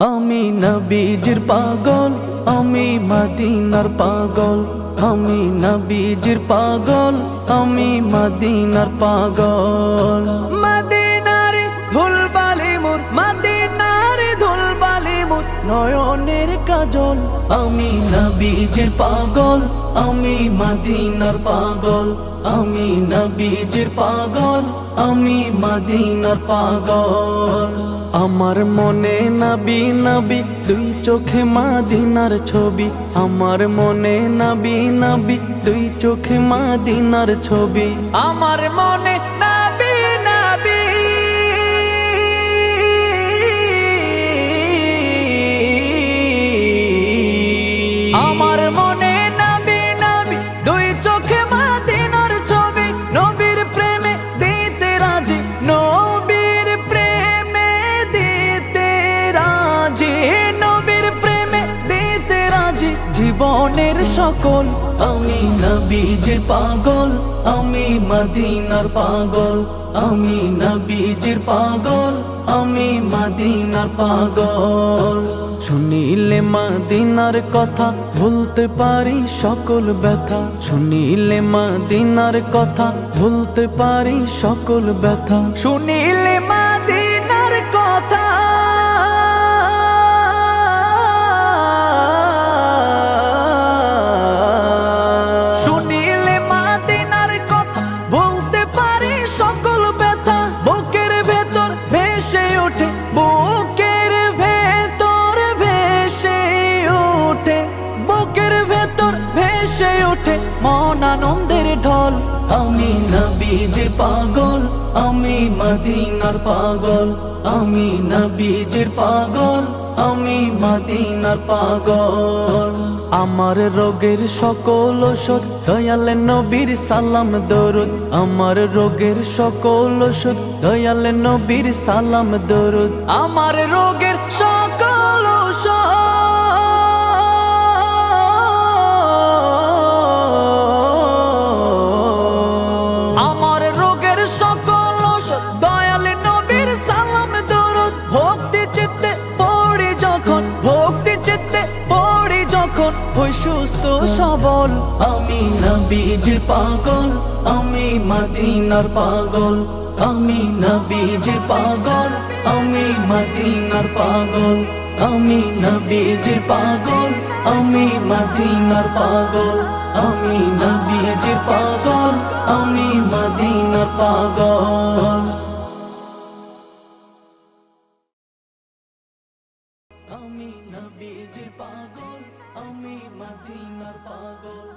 আমি নবীজির পাগল, আমি মদিনার পাগল। আমি নবীজির পাগল, আমি মদিনার পাগল। মদিনার ধুলবালি মোর, মদিনার ধুলবালি মোর নয়নের কাজল। আমি নবীজির পাগল, আমি মদিনার পাগল। আমি নবীজির পাগল, আমি মদিনার পাগল। আমার মনে নবী নবী, দুই চোখে মদিনার ছবি। আমার মনে নবী নবী, দুই চোখে মদিনার ছবি। আমার মনে নবী নবী, আমার মনে নবী নবী, দুই চোখে মদিনার ছবি। নবীর প্রেমে দিতে রাজি, নবীর প্রেমে দিতে রাজি, নবীর প্রেমে দিতে রাজি জীবনের সকল। আমি নবীজির পাগল, আমি মদিনার পাগল। আমি নবীজির পাগল, আমি মদিনার পাগল। শুনিলে মদিনার কথা ভুলতে পারি সকল ব্যথা। শুনিলে মদিনার কথা ভুলতে পারি সকল ব্যথা। শুনিলে মদিনার কথা, শুনিলে মদিনার কথা ভুলতে পারি সকল ব্যথা। বুকের ভেতর ভেসে ওঠে, বুকের ভেতর ভেসে ওঠে, বুকের ভেতর ভেসে ওঠে মন আনন্দের ঢল। আমি নবীজির পাগল, আমি মদিনার পাগল। আমি নবীজির পাগল, আমি মদিনার পাগল। আমার রোগের সকল ওষুধ দয়াল নবীর সালাম দরুদ। আমার রোগের সকল ওষুধ দয়াল নবীর সালাম দরুদ। আমার রোগের সকল ওষুধ, আমার রোগের সকল ওষুধ দয়াল নবীর সালাম দরুদ। ভক্তি চিত্তে পড়ি যখন, ভক্তি চিত্তে পড়ি যখন হই সুস্থ সবল। আমি নবীজির পাগল, আমি মদিনার পাগল। আমি নবীজির পাগল, আমি মদিনার পাগল। আমি নবীজির পাগল, আমি মদিনার পাগল। আমি নবীজির পাগল, আমি মদিনার পাগল। আমি নবীজির পাগল, আমি মদিনার পাগল।